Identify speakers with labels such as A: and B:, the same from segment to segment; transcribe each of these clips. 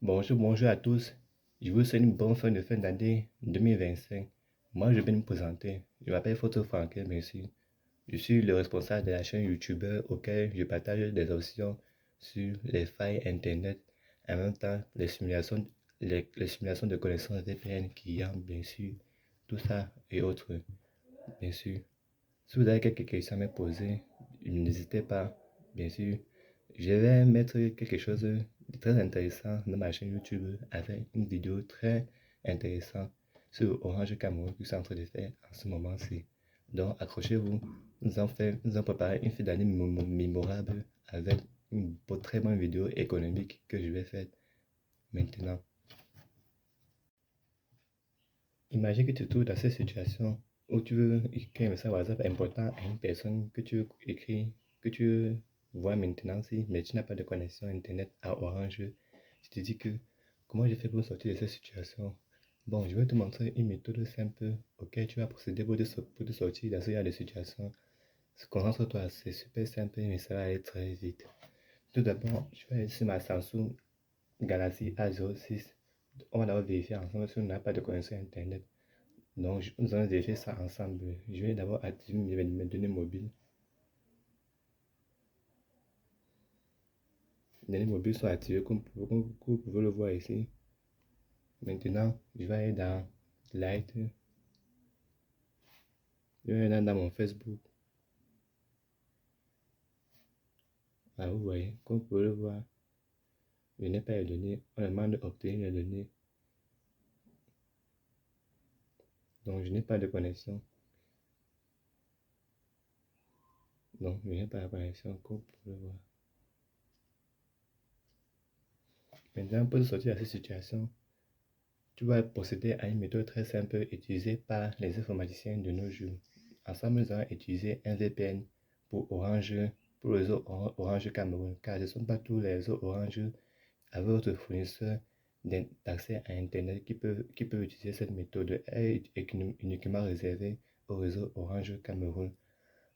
A: Bonjour à tous. Je vous souhaite une bonne fin de d'année 2025. Moi, je vais me présenter. Je m'appelle Photo Franquet, merci. Je suis le responsable de la chaîne YouTuber auquel je partage des options sur les failles Internet, en même temps les simulations de connaissances VPN qui y a, bien sûr, tout ça et autres, bien sûr. Si vous avez quelques questions à me poser, n'hésitez pas, bien sûr. Je vais mettre quelque chose de très intéressant dans ma chaîne YouTube avec une vidéo très intéressante sur Orange Cameroun que je suis en train de faire en ce moment-ci. Donc, accrochez-vous. Nous allons préparer une fin d'année mémorable avec une très bonne vidéo économique que je vais faire maintenant. Imagine que tu te trouves dans cette situation où tu veux écrire un message WhatsApp important à une personne que tu veux écrire, que tu vois maintenant, si, mais tu n'as pas de connexion Internet à Orange. Tu te dis que comment je fais pour sortir de cette situation? Bon, je vais te montrer une méthode simple auquel tu vas procéder pour te sortir de ce genre de situation. Concentre-toi, c'est super simple, mais ça va aller très vite. Tout d'abord, je vais aller sur ma Samsung Galaxy A06. On va d'abord vérifier ensemble si on n'a pas de connexion Internet. Donc, nous allons vérifier ça ensemble. Je vais d'abord activer mes données mobiles. Les données mobiles sont activées comme vous pouvez le voir ici. Maintenant, je vais aller dans Light. Je vais aller dans mon Facebook. Ah, vous voyez, comme vous pouvez le voir, je n'ai pas les données. On me demande d'obtenir les données. Donc, je n'ai pas de connexion. Donc, je n'ai pas de connexion, comme vous pouvez le voir. Maintenant, pour sortir de cette situation, tu vas procéder à une méthode très simple utilisée par les informaticiens de nos jours. Ensemble, nous allons utiliser un VPN pour Orange, pour le réseau Orange Cameroun, car ce ne sont pas tous les réseaux Orange avec votre fournisseur d'accès à Internet qui peuvent utiliser cette méthode. Elle est uniquement réservée au réseau Orange Cameroun.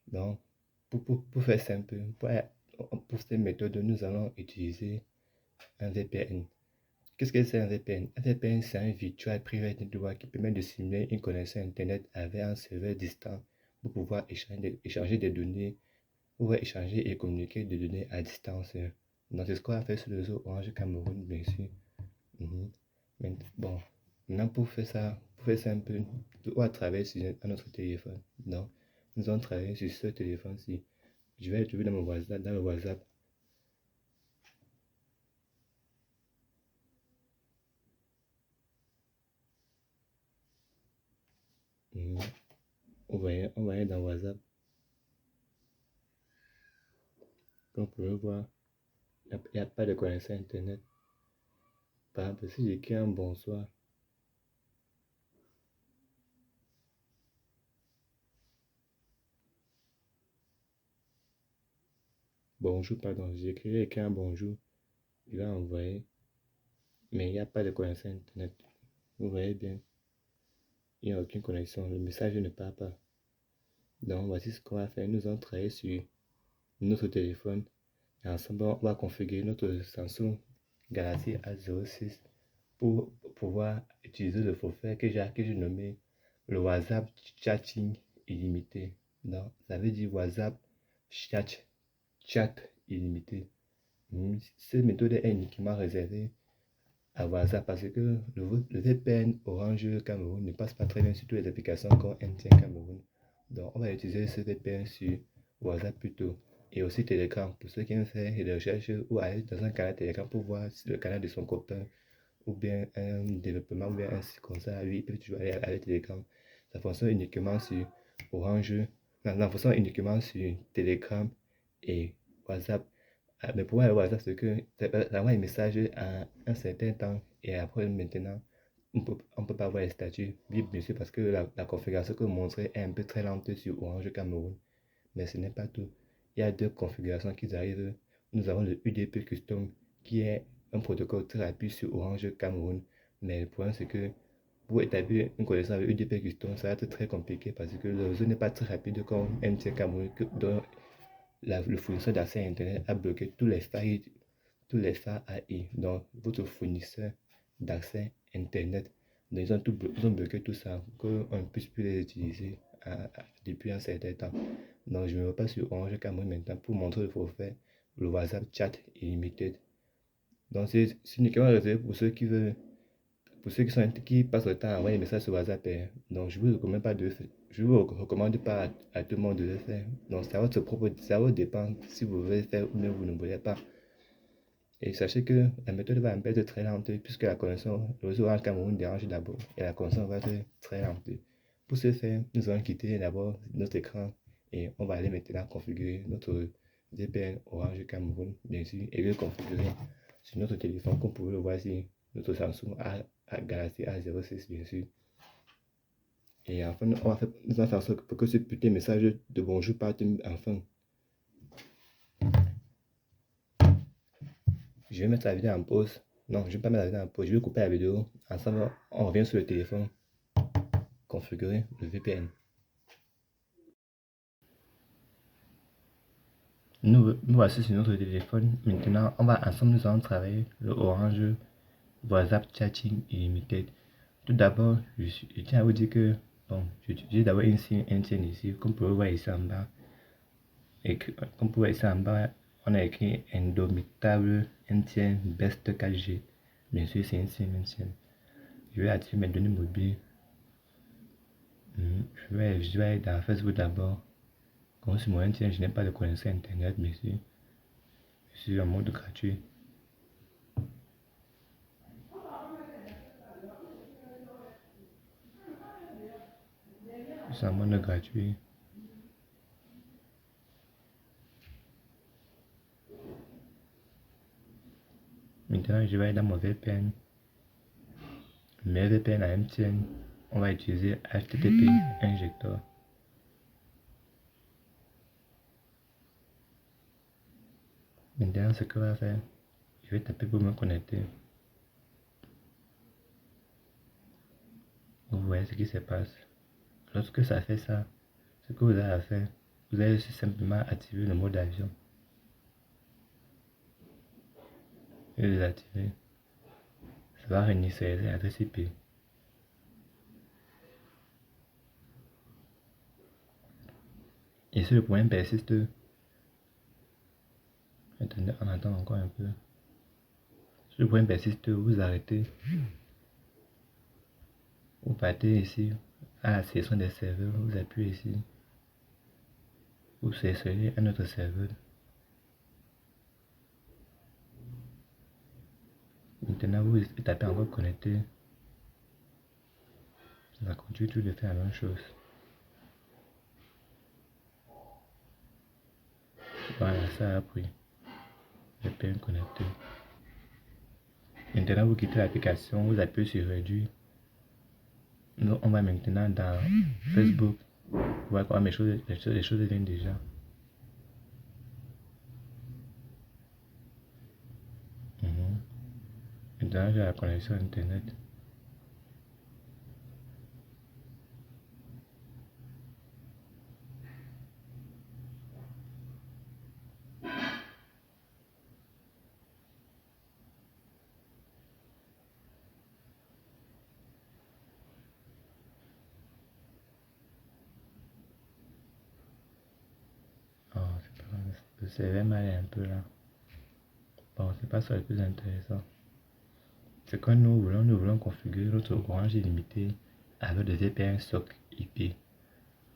A: Donc, pour faire simple, pour cette méthode, nous allons utiliser un VPN. Qu'est-ce que c'est un VPN? Un VPN, c'est un Virtual Private Network qui permet de simuler une connexion Internet avec un serveur distant pour pouvoir échanger des données, pour pouvoir échanger et communiquer des données à distance. Donc, c'est ce qu'on va faire sur le réseau Orange Cameroun, bien sûr. Bon, maintenant pour faire ça un peu, on va travailler sur notre téléphone. Donc, nous allons travailler sur ce téléphone-ci. Je vais le trouver dans mon WhatsApp, dans le WhatsApp. On va aller dans WhatsApp. Comme vous pouvez voir, il n'y a pas de connexion Internet. Par exemple, si j'écris un bonsoir, bonjour, pardon, j'écrirai un bonjour, il va envoyer, mais il n'y a pas de connexion Internet. Vous voyez bien, il n'y a aucune connexion, le message ne part pas. Donc, voici ce qu'on va faire. Nous allons travailler sur notre téléphone et ensemble, on va configurer notre Samsung Galaxy A06 pour pouvoir utiliser le forfait que j'ai nommé le WhatsApp Chatting illimité. Donc, ça veut dire WhatsApp chat illimité. Cette méthode est uniquement réservée à WhatsApp parce que le VPN Orange Cameroun ne passe pas très bien sur toutes les applications comme MTN Cameroun. Donc, on va utiliser ce VPN sur WhatsApp plutôt. Et aussi Telegram pour ceux qui aiment faire des recherches ou aller dans un canal Telegram pour voir le canal de son copain ou bien un développement ou bien un site comme ça. Oui, il peut toujours aller avec Telegram. Ça fonctionne uniquement sur Orange. Non, ça fonctionne uniquement sur Telegram et WhatsApp. Mais pour moi, le WhatsApp, c'est que ça envoie un message à un certain temps et après, maintenant, on peut pas voir les statuts. Oui, bien sûr, parce que la configuration que vous montrez est un peu très lente sur Orange Cameroun. Mais ce n'est pas tout. Il y a deux configurations qui arrivent. Nous avons le UDP Custom qui est un protocole très rapide sur Orange Cameroun. Mais le problème, c'est que pour établir une connexion avec UDP Custom, ça va être très compliqué parce que le réseau n'est pas très rapide comme MTN Cameroun, dont le fournisseur d'accès à Internet a bloqué tous les failles tous les FAI, donc votre fournisseur d'accès Internet. Donc, ils ont bloqué tout ça, qu'on ne puisse plus les utiliser depuis un certain temps. Donc, je me repasse sur Orange Cameroun maintenant pour montrer le forfait, le WhatsApp chat illimité. Donc, c'est uniquement réservé pour ceux qui veulent, pour ceux qui passent le temps à envoyer des messages sur WhatsApp. Donc, je vous recommande pas de je vous recommande pas à tout le monde de le faire. Donc, ça va dépendre si vous voulez faire ou bien vous ne voulez pas. Et sachez que la méthode va être très lente puisque la connexion, le réseau Orange Cameroun dérange d'abord et la connexion va être très lente. Pour ce faire, nous allons quitter d'abord notre écran et on va aller maintenant configurer notre VPN Orange Cameroun, bien sûr, et le configurer sur notre téléphone comme vous pouvez le voir ici, notre Samsung Galaxy A06, bien sûr. Et enfin, nous allons faire ça pour que ce putain message de bonjour parte enfin. Je vais mettre la vidéo en pause. Non, je ne vais pas mettre la vidéo en pause. Je vais couper la vidéo. Ensemble, on revient sur le téléphone. Configurer le VPN. Nous voici sur notre téléphone. Maintenant, on va ensemble, nous allons travailler le Orange WhatsApp Chatting Illimité. Tout d'abord, je tiens à vous dire que bon, j'utilise d'abord une signe ici, comme vous pouvez voir ici en bas. Et comme vous pouvez voir ici en bas, on a écrit Indomitable NTN Best 4G. Bien sûr, c'est une signe. Je vais activer mes données mobiles. Je vais aller dans Facebook d'abord. Comme sur mon NTN, je n'ai pas de connexion Internet, mais je suis en mode gratuit. Je suis en mode gratuit. Maintenant, je vais aller dans mon VPN. Mes VPN à MTN, on va utiliser HTTP Injector. Maintenant, ce que je vais faire, je vais taper pour me connecter. Vous voyez ce qui se passe. Lorsque ça fait ça, ce que vous avez à faire, vous allez simplement activer le mode avion. Et le désactiver. Ça va réinitialiser l'adresse IP. Et si le problème persiste, attendez, on attend encore un peu. Si le problème persiste, vous arrêtez. Vous partez ici à la sélection des serveurs, vous appuyez ici. Vous sélectionnez un autre serveur. Maintenant, vous tapez encore connecter. Ça continue toujours de faire la même chose. Voilà, ça a pris. Je peux me connecter. Maintenant, vous quittez l'application, vous appuyez sur réduire. Nous, on va maintenant dans Facebook. Vous voyez comment les choses viennent déjà. Maintenant, j'ai la connexion Internet. Oh, c'est pas grave. Le serveur m'a un peu là. Bon, c'est pas ça le plus intéressant. C'est que nous voulons configurer notre Orange illimité avec des VPN SOC IP.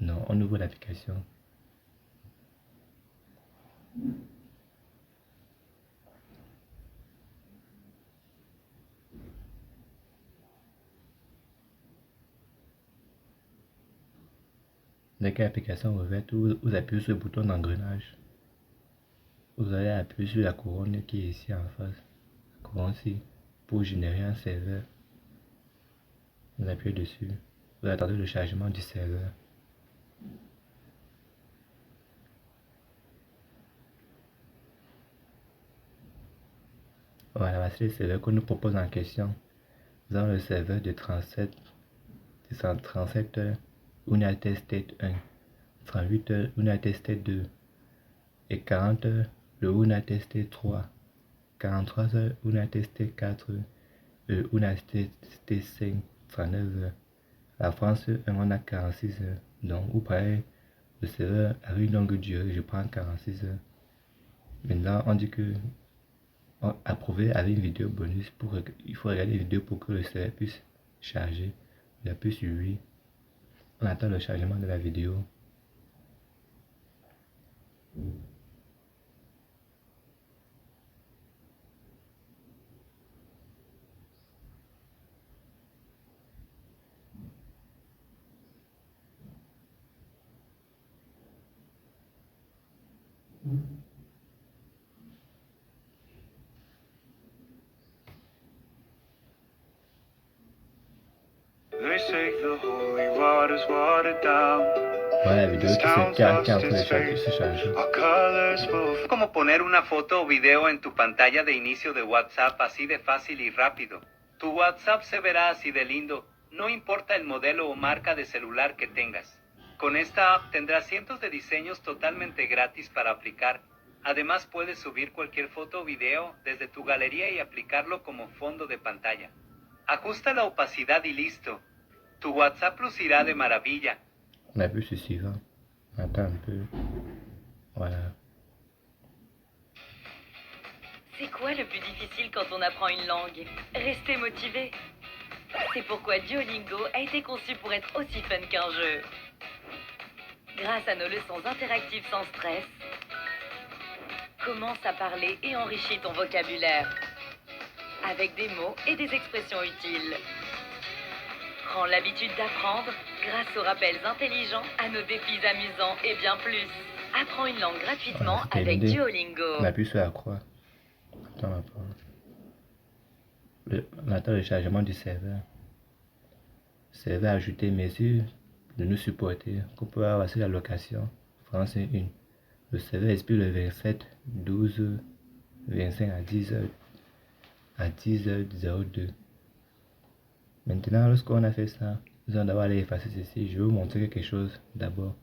A: Non, on ouvre l'application. Dès que l'application est ouverte, vous appuyez sur le bouton d'engrenage. Vous allez appuyer sur la couronne qui est ici en face. La couronne-ci, pour générer un serveur. Vous appuyez dessus. Vous attendez le chargement du serveur. Voilà, voici le serveur que nous propose en question. Nous avons le serveur de 37 heures United States 1, 38 heures United States 2 et 40 heures le United States 3. 43 heures, une TST4, une TST5, 39 heures. La France, on a 46 heures. Donc, vous prenez le serveur a une longue durée, je prends 46 heures. Maintenant, on dit que approuvé avec une vidéo bonus. Il faut regarder la vidéo pour que le serveur puisse charger. Il appuie sur oui. On attend le chargement de la vidéo. Voilà la vidéo qui est en train de se charger.
B: Como poner una foto o video en tu pantalla de inicio de WhatsApp así de fácil y rápido. Tu WhatsApp se verá así de lindo, no importa el modelo o marca de celular que tengas. Con esta app tendrás cientos de diseños totalmente gratis para aplicar. Además puedes subir cualquier foto o video desde tu galería y aplicarlo como fondo de pantalla. Ajusta la opacidad y listo. Tu WhatsApp lucirá de maravilla.
A: On a vu ce suivant. Attends un peu. Voilà.
C: C'est quoi le plus difficile quand on apprend une langue? Rester motivé. C'est pourquoi Duolingo a été conçu pour être aussi fun qu'un jeu. Grâce à nos leçons interactives sans stress, commence à parler et enrichis ton vocabulaire avec des mots et des expressions utiles. Prends l'habitude d'apprendre grâce aux rappels intelligents, à nos défis amusants et bien plus. Apprends une langue gratuitement avec Duolingo.
A: On appuie sur la croix. On attend le chargement du serveur. Serveur ajouté, merci de nous supporter. Qu'on peut avoir la location France 1. Le serveur expire le 27 12 25 à 10h à 10h02. Maintenant, lorsqu'on a fait ça, nous allons d'abord aller effacer ceci. Je vais vous montrer quelque chose d'abord.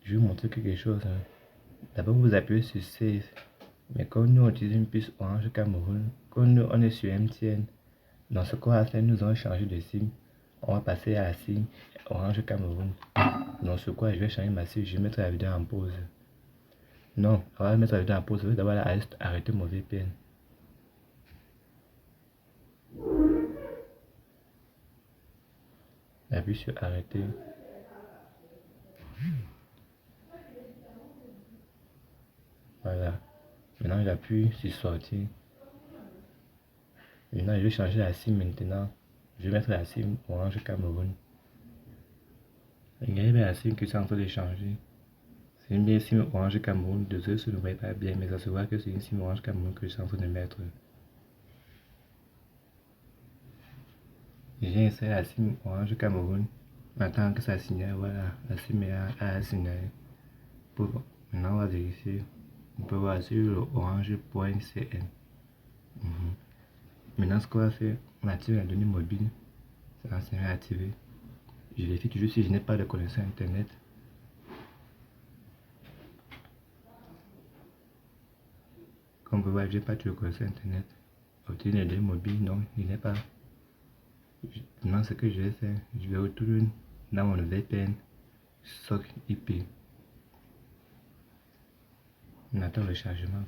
A: Je vais vous montrer quelque chose. D'abord, vous appuyez sur Save. Mais comme nous utilisons une puce Orange Cameroun, comme nous on est sur MTN, dans ce qu'on va faire, nous allons changer de SIM. On va passer à la SIM Orange Cameroun. Dans ce quoi je vais changer ma SIM, je vais mettre la vidéo en pause. Non, on va mettre la vidéo en pause. Je vais d'abord arrêter mon VPN. J'appuie sur arrêter. Voilà. Maintenant, j'appuie sur sortir. Maintenant, je vais changer la SIM maintenant. Je vais mettre la SIM Orange Cameroun. Regardez bien la SIM que c'est en train de changer. C'est une SIM Orange Cameroun. Désolé si vous ne voyez pas bien, mais ça se voit que c'est une SIM Orange Cameroun que je suis en train de mettre. J'ai installé la SIM Orange Cameroun. Maintenant que ça signale, voilà, la SIM est à signaler. Maintenant, on va vérifier. On peut voir sur le orange.cn. Maintenant, ce qu'on va faire, on active la donnée mobile. Ça sera activé. Je vérifie toujours si je n'ai pas de connexion internet. Comme vous voyez, je n'ai pas de connexion internet. Obtenir la donnée mobile, non, il n'est pas. Maintenant, ce que je vais faire, je vais retourner dans mon VPN SOC IP. On attend le chargement.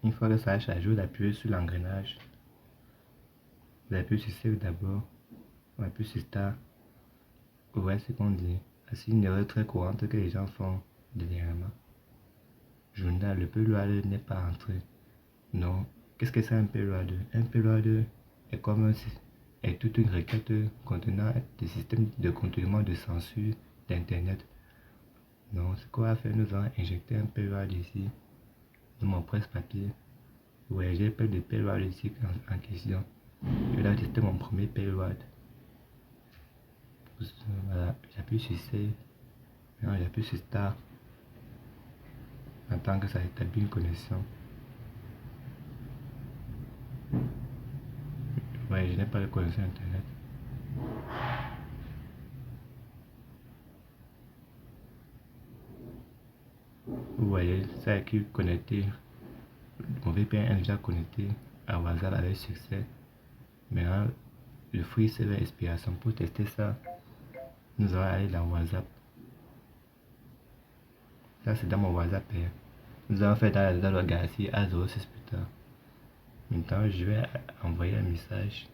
A: Une fois que ça a chargé, vous appuyez sur l'engrenage. Vous appuyez sur Save d'abord. On appuie sur Start. Vous voyez ce qu'on dit. C'est une erreur très courante que les gens font dernièrement. Journal, le payload n'est pas entré. Non. Qu'est-ce que c'est un payload? Un payload est comme est toute une requête contenant des systèmes de contournement de censure d'internet. Non, ce qu'on va faire, nous allons injecter un payload ici dans mon presse-papier. Vous voyez, j'ai plein de payload ici en question. Je vais tester mon premier payload. Voilà, j'appuie sur Save. Maintenant, j'appuie sur Start. J'attends que ça établit une connexion. Ouais, je n'ai pas de connexion internet. Vous voyez, ça a écrit connecté. Mon VPN est déjà connecté à WhatsApp avec succès. Maintenant, le free server expiration. Pour tester ça, nous allons aller dans WhatsApp. Ça, c'est dans mon WhatsApp. Nous allons faire dans le Galaxy A06 plus tard. Maintenant, je vais envoyer un message.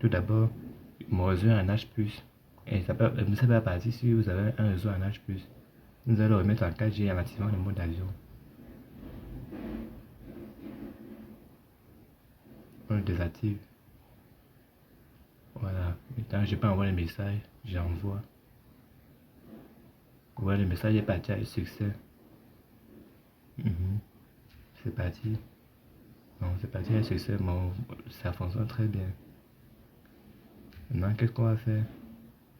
A: Tout d'abord, mon réseau en H+. Et ça peut pas partir si vous avez un réseau en H+. Nous allons le remettre en 4G en activant le mode avion. On le désactive. Voilà. Maintenant, je peux envoyer le message. J'envoie. Voilà, le message est parti avec succès. C'est parti. Non, c'est parti avec succès. Bon, ça fonctionne très bien. Maintenant, qu'est-ce qu'on va faire?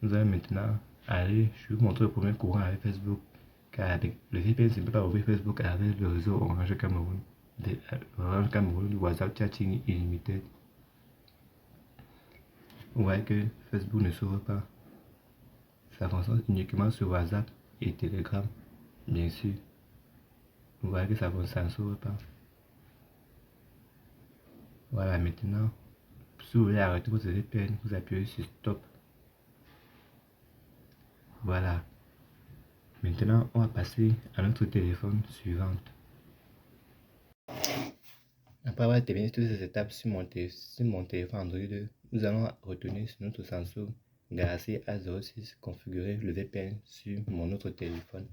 A: Nous allons maintenant aller, je vais vous montrer le premier courant avec Facebook. Car avec le VPN, c'est ne peut pas ouvrir Facebook avec le réseau Orange Cameroun. Orange Cameroun, WhatsApp Chatting illimité. Vous voyez que Facebook ne s'ouvre pas. Ça fonctionne uniquement sur WhatsApp et Telegram, bien sûr. Vous voyez que ça ne s'ouvre pas. Voilà, maintenant, si vous voulez arrêter votre VPN, vous appuyez sur Stop. Voilà. Maintenant, on va passer à notre téléphone suivante. Après avoir terminé toutes ces étapes sur mon téléphone Android, nous allons retourner sur notre Samsung Galaxy A06, configurer le VPN sur mon autre téléphone.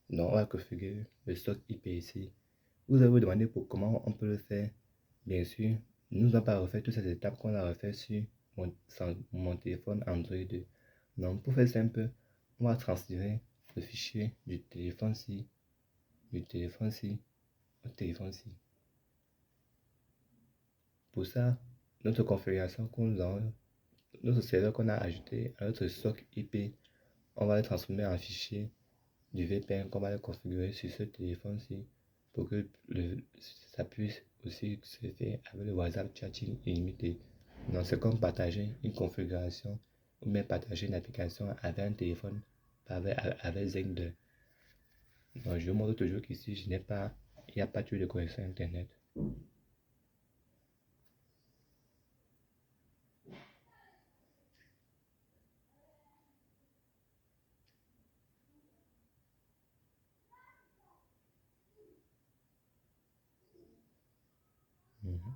A: Donc, on va configurer le stock IP ici. Vous allez vous demander pour comment on peut le faire. Bien sûr, nous n'allons pas refaire toutes ces étapes qu'on a refait sur mon téléphone Android. Donc, pour faire simple, on va transférer le fichier du téléphone-ci au téléphone-ci. Pour ça, notre configuration notre serveur qu'on a ajouté à notre stock IP, on va le transformer en fichier du VPN qu'on va le configurer sur ce téléphone-ci pour que ça puisse aussi se faire avec le WhatsApp Chatting illimité. Donc c'est comme partager une configuration ou même partager une application avec un téléphone avec Zend. Donc je vous montre toujours qu'ici il n'y a pas de connexion internet.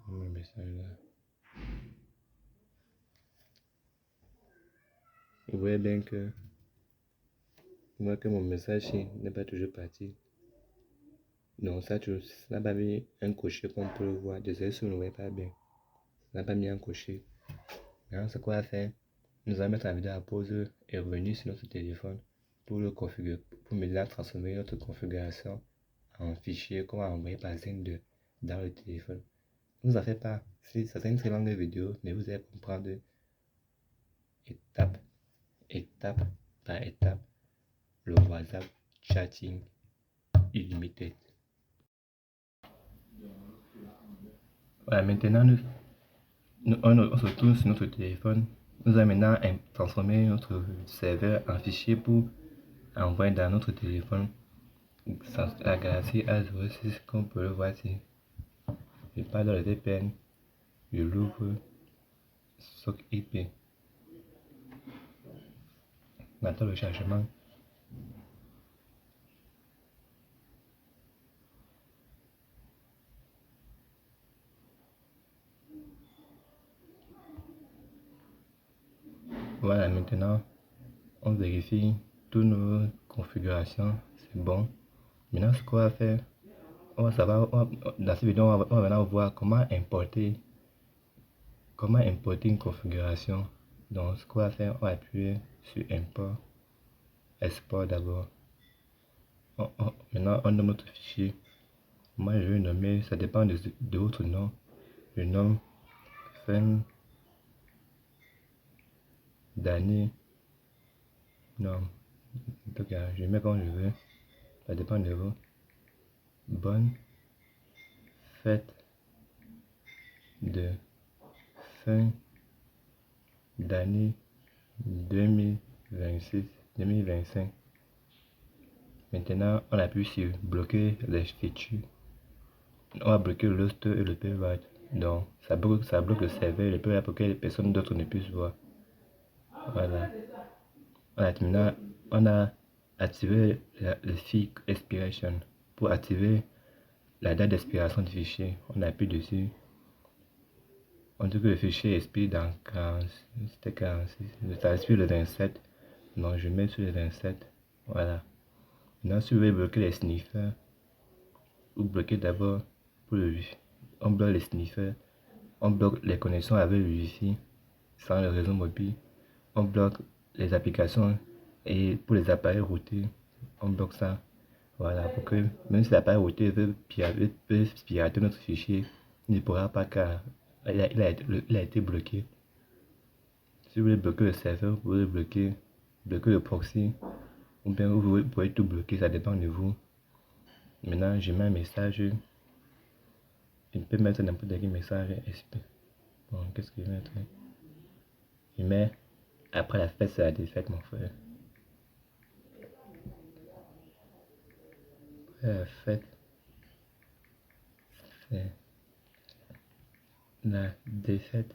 A: Le message là. Vous voyez bien que mon message n'est pas toujours parti. Non, ça n'a pas mis un cocher comme on peut le voir. Désolé si vous ne voyez pas bien. Ça n'a pas mis un cocher. Maintenant, ce qu'on va faire, nous allons mettre la vidéo à pause et revenir sur notre téléphone pour le configurer, pour maintenant transformer notre configuration en fichier qu'on va envoyer par Zend dans le téléphone. Ne vous en faites pas, ça c'est une très longue vidéo, mais vous allez comprendre étape par étape le WhatsApp Chatting illimité. Voilà, maintenant on se retourne sur notre téléphone. Nous allons maintenant transformer notre serveur en fichier pour envoyer dans notre téléphone la Galaxy A06 comme on peut le voir ici. Je pars dans le VPN, je l'ouvre, stock IP. Maintenant le chargement. Voilà, maintenant on vérifie toutes nos configurations, c'est bon. Maintenant, ce qu'on va faire, on va savoir, dans cette vidéo, on va maintenant voir comment importer une configuration. Donc, ce qu'on va faire, on va appuyer sur import, export d'abord. Maintenant, on nomme notre fichier. Moi, je vais nommer, ça dépend de votre nom. Je nomme fin d'année. Non, en tout cas, je mets comme je veux. Ça dépend de vous. Bonne fête de fin d'année 2026-2025. Maintenant, on appuie sur bloquer les fichiers. On va bloquer le host et le payload. Donc, ça bloque le serveur et le payload pour que les personnes d'autres ne puissent voir. Voilà. Maintenant, on a activé le fiche expiration. Pour activer la date d'expiration du fichier, on appuie dessus. On dit que le fichier expire dans 46. Ça expire le 27. Donc, je mets sur le 27. Voilà. Maintenant, si vous voulez bloquer les sniffers, vous bloquez d'abord pour le Wi-Fi. On bloque les sniffers. On bloque les connexions avec le Wi-Fi sans le réseau mobile. On bloque les applications et pour les appareils routés, on bloque ça. Voilà, pour que même si l'appareil routé veut pirater notre fichier, il ne pourra pas car il a été bloqué. Si vous voulez bloquer le serveur, vous pouvez bloquer le proxy, ou bien vous pouvez tout bloquer, ça dépend de vous. Maintenant, je mets un message. Je peux mettre n'importe quel message SP. Bon, qu'est-ce que je vais mettre? Je mets après la fête, c'est la défaite, mon frère. Après la fête, c'est la défaite.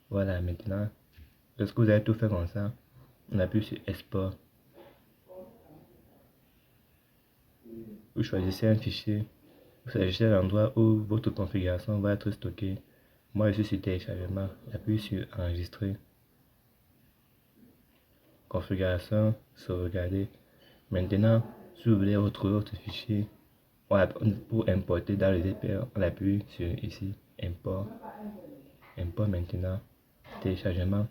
A: Voilà, maintenant, lorsque vous avez tout fait comme ça, on appuie sur export. Vous choisissez un fichier, vous choisissez l'endroit où votre configuration va être stockée. Moi, je suis sur téléchargement, j'appuie sur enregistrer. Configuration, sauvegarder. Maintenant, si vous voulez retrouver votre fichier, pour importer dans le VPN, on appuie sur ici, import. Import maintenant, téléchargement.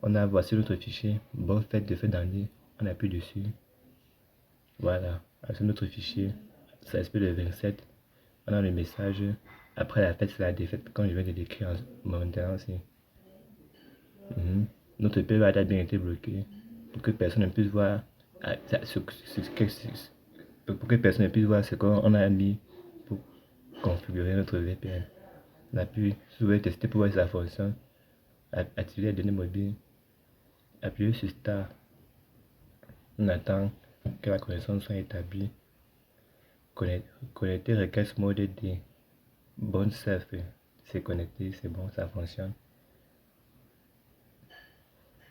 A: Voici notre fichier, bonne fête de fin d'année, on appuie dessus. Voilà, c'est notre fichier, ça expire le 27. On a le message, après la fête c'est la défaite, comme je viens de l'écrire momentanément aussi. Notre payload a bien été bloqué, pour que personne ne puisse voir ce qu'on a mis pour configurer notre VPN. On appuie, si vous voulez tester pour voir si ça fonctionne, activer les données mobiles, appuyez sur Start. On attend que la connexion soit établie. Connecter request mode D. Bon self, c'est connecté, c'est bon, ça fonctionne.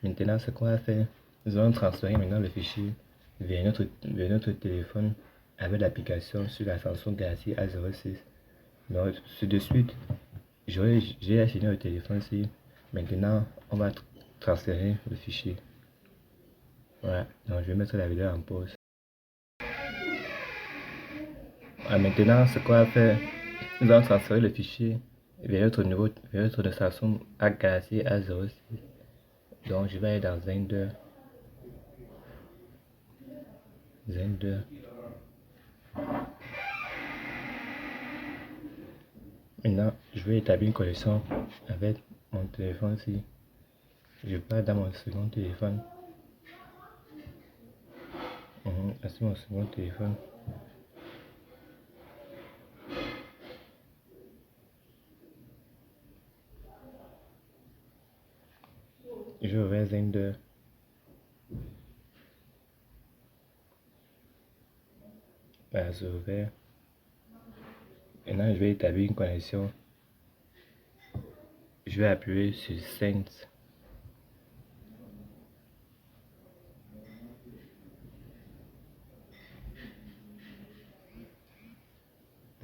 A: Maintenant, ce qu'on va faire, nous allons transférer maintenant le fichier vers notre téléphone avec l'application sur la Samsung Galaxy A06. Donc, de suite, j'ai affiné le téléphone ici. Maintenant, on va transférer le fichier. Voilà, donc je vais mettre la vidéo en pause. Maintenant, ce qu'on va faire, nous allons transférer le fichier vers notre Samsung Galaxy A06. Donc, je vais aller dans Zender. Maintenant, je vais établir une connexion avec mon téléphone ici. Je pars dans mon second téléphone. C'est mon second téléphone. Je vais Zender. Voilà, c'est ouvert. Maintenant, je vais établir une connexion. Je vais appuyer sur Send.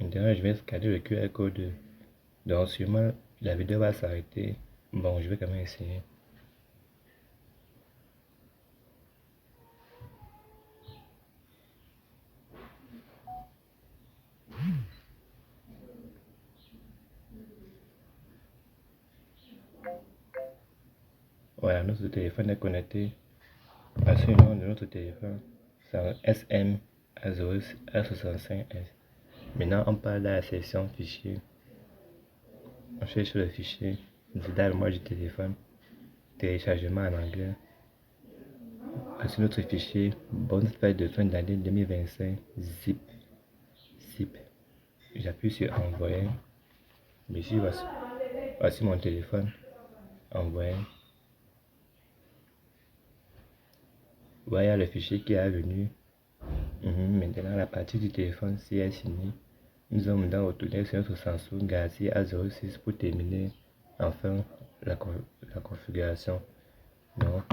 A: Maintenant, je vais scanner le QR code. Donc, sûrement, la vidéo va s'arrêter. Bon, je vais quand même essayer. Voilà, notre téléphone est connecté à ce nom de notre téléphone. C'est un SM A65S. Maintenant, on parle de la section fichier. On cherche le fichier. Dans le mot du téléphone. Téléchargement en anglais. Voici notre fichier. Bonne fête de fin d'année 2025. Zip. Zip. J'appuie sur envoyer. Ici, voici mon téléphone. Envoyer. Voilà le fichier qui est venu. Maintenant, la partie du téléphone, si elle est finie, nous allons maintenant retourner sur notre Samsung Galaxy A06 pour terminer enfin la configuration. Donc,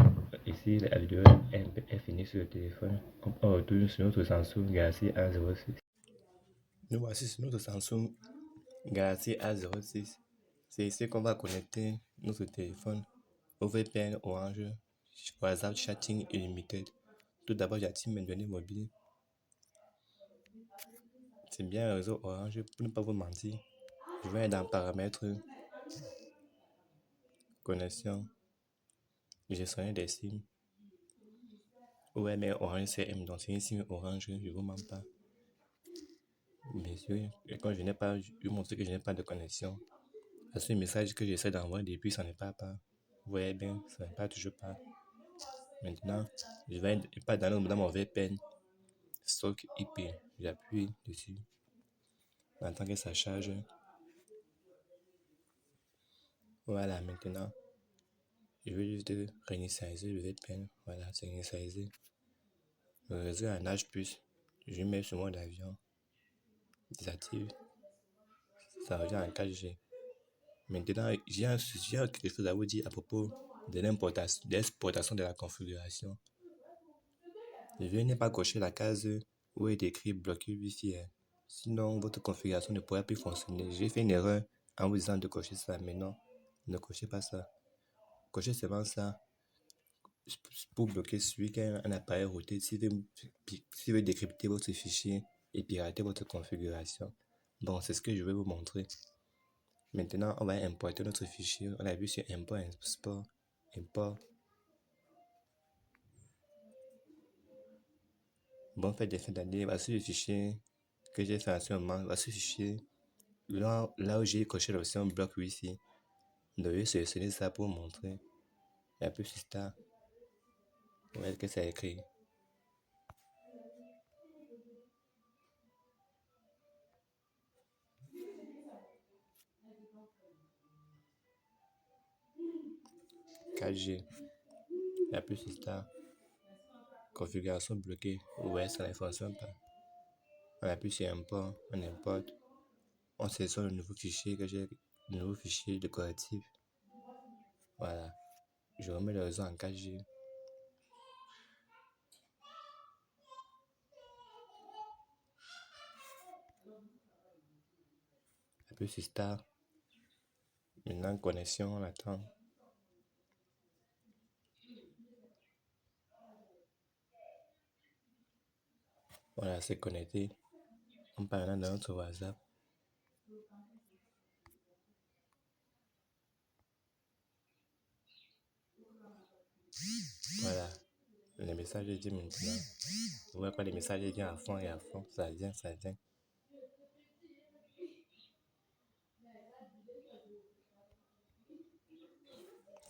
A: ici, la vidéo est finie sur le téléphone. On retourne sur notre Samsung Galaxy A06. Nous voici sur notre Samsung Galaxy A06. C'est ici qu'on va connecter notre téléphone au VPN Orange WhatsApp Chatting Unlimited. Tout d'abord, j'active mes données mobiles. C'est bien un réseau Orange, pour ne pas vous mentir. Je vais dans paramètres, connexion, gestionnaire des SIM. Ouais, mais Orange CM, donc c'est une SIM Orange, je ne vous mens pas. Bien sûr, et quand je n'ai pas, je vous montre que je n'ai pas de connexion. C'est un message que j'essaie d'envoyer depuis, ça ne part pas. Vous voyez bien, ça ne part toujours pas. Maintenant, je vais pas dans mon VPN, stock IP, j'appuie dessus. J'attends que ça charge. Voilà, maintenant, je vais juste réinitialiser le VPN. Voilà, c'est réinitialisé. Le réseau en H+, je mets sur mode avion, désactive, ça revient en 4G. Maintenant, j'ai quelque chose à vous dire à propos de l'exportation de la configuration. Je n'ai pas coché la case où est écrit bloquer Wi-Fi. Sinon, votre configuration ne pourra plus fonctionner. J'ai fait une erreur en vous disant de cocher ça, mais non, ne cochez pas ça. Cochez seulement ça pour bloquer celui qui a un appareil routé s'il veut décrypter votre fichier et pirater votre configuration. Bon, c'est ce que je vais vous montrer. Maintenant, on va importer notre fichier. On a vu sur import, export, import. Bon, fait des fins d'année. Voici le fichier que j'ai fait en ce moment. Voici le fichier. Là où j'ai coché l'option bloc Wi-Fi. Donc, je vais sélectionner ça pour vous montrer. Et après, sur Start. Vous voyez que c'est écrit. KG. Et après, sur Start. Configuration bloquée. Vous voyez, ça ne fonctionne pas. On appuie sur import, on importe. On sélectionne le nouveau fichier que j'ai, le nouveau fichier de correctif. Voilà. Je remets le réseau en 4G. Appuie sur Start. Maintenant, connexion, on attend. Voilà, c'est connecté. On part maintenant dans notre WhatsApp. Voilà. Le message dit maintenant. Vous voyez quoi, les messages viennent à fond et à fond. Ça vient, ça vient.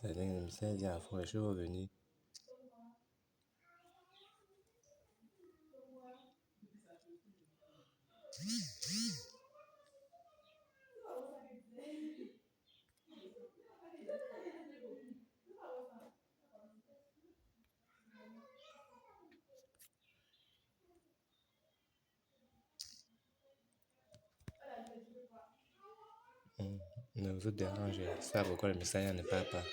A: Ça vient, le message vient à fond. Je suis revenu. Ne vous dérangez. Ça, pourquoi le message ne part pas.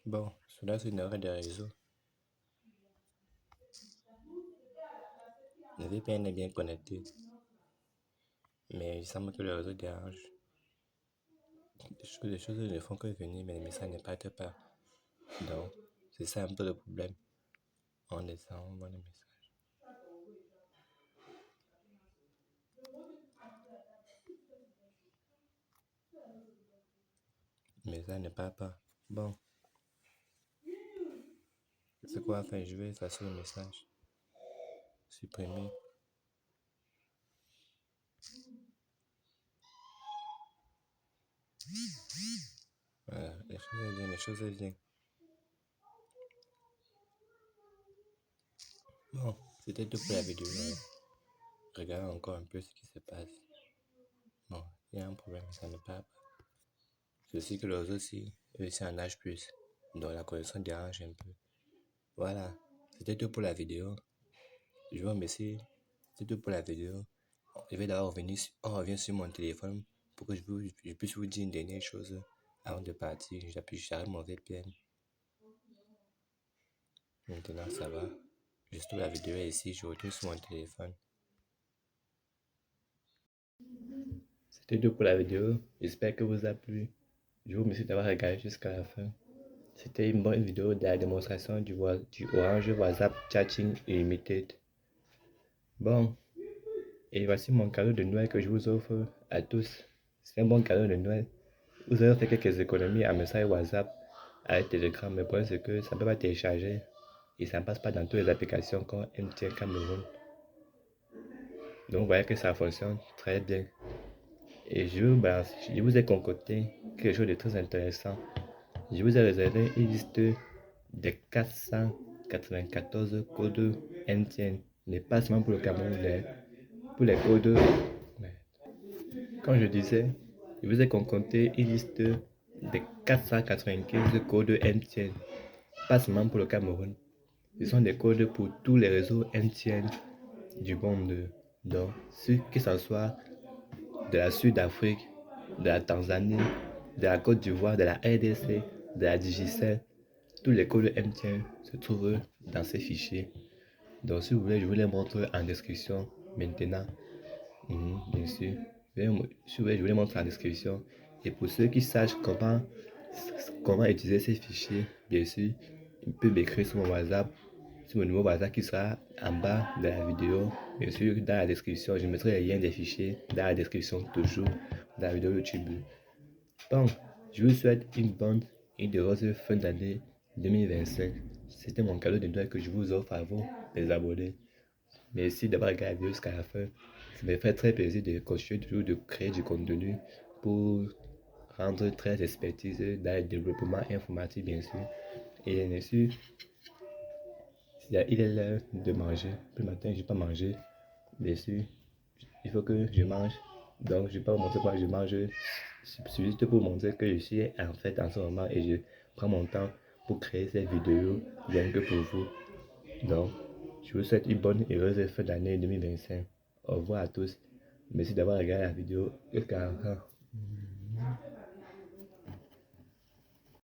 A: Bon, cela c'est une erreur de réseau. Le VPN est bien connecté. Mais il semble que le réseau dérange. Les choses ne font que venir, mais les messages ne partent pas. Donc, c'est ça un peu le problème. On descend, on voit les messages. Mais ça ne part pas. Bon, c'est quoi faire? Je vais effacer le message. Supprimer. Voilà, les choses viennent. Bon, c'était tout pour la vidéo. Regarde encore un peu ce qui se passe. Bon, il y a un problème, ça ne part pas. C'est aussi que les autres aussi, eux aussi en âge plus. Donc la connexion dérange un peu. Voilà, c'était tout pour la vidéo. Je vous remercie. C'est tout pour la vidéo. Je vais d'abord revenir, on revient sur mon téléphone pour que je puisse vous dire une dernière chose avant de partir. J'arrête mon VPN. Maintenant, ça va. Je stoppe la vidéo ici, je retourne sur mon téléphone. C'était tout pour la vidéo. J'espère que vous a plu. Je vous remercie d'avoir regardé jusqu'à la fin. C'était une bonne vidéo de la démonstration du Orange WhatsApp Chatting Unlimited. Bon, et voici mon cadeau de Noël que je vous offre à tous. C'est un bon cadeau de Noël. Vous avez fait quelques économies à message WhatsApp avec Telegram, mais le problème c'est que ça ne peut pas télécharger et ça ne passe pas dans toutes les applications comme MTN Cameroun. Donc vous voyez que ça fonctionne très bien. Et je vous ai concocté quelque chose de très intéressant. Je vous ai réservé une liste des 494 codes MTN, mais pas seulement pour le Cameroun, pour les codes. Comme je disais, je vous ai concocté une liste des 495 codes MTN, pas seulement pour le Cameroun. Ce sont des codes pour tous les réseaux MTN du monde. Donc, que ce soit de la Sud-Afrique, de la Tanzanie, de la Côte d'Ivoire, de la RDC, de la Digicel, tous les codes MTN se trouvent dans ces fichiers. Donc, si vous voulez, je vous les montre en description maintenant. Bien sûr. Si vous voulez, je vous les montre en description. Et pour ceux qui sachent comment utiliser ces fichiers, bien sûr, ils peuvent m'écrire sur mon WhatsApp, sur mon numéro WhatsApp qui sera en bas de la vidéo. Bien sûr, dans la description, je mettrai les liens des fichiers dans la description toujours dans la vidéo YouTube. Bon, je vous souhaite une bonne et heureuse fin d'année 2025. C'était mon cadeau de Noël que je vous offre à vous, les abonnés. Merci d'avoir regardé la vidéo jusqu'à la fin. Ça me fait très plaisir de continuer toujours de créer du contenu pour rendre très expertise dans le développement informatique, bien sûr. Et bien sûr, il est l'heure de manger. Le matin, je n'ai pas mangé. Bien sûr, il faut que je mange. Donc, je ne vais pas vous montrer quoi je mange. C'est juste pour vous montrer que je suis en fait en ce moment et je prends mon temps pour créer cette vidéo rien que pour vous. Donc, je vous souhaite une bonne et heureuse fin d'année 2025. Au revoir à tous. Merci d'avoir regardé la vidéo jusqu'à la fin.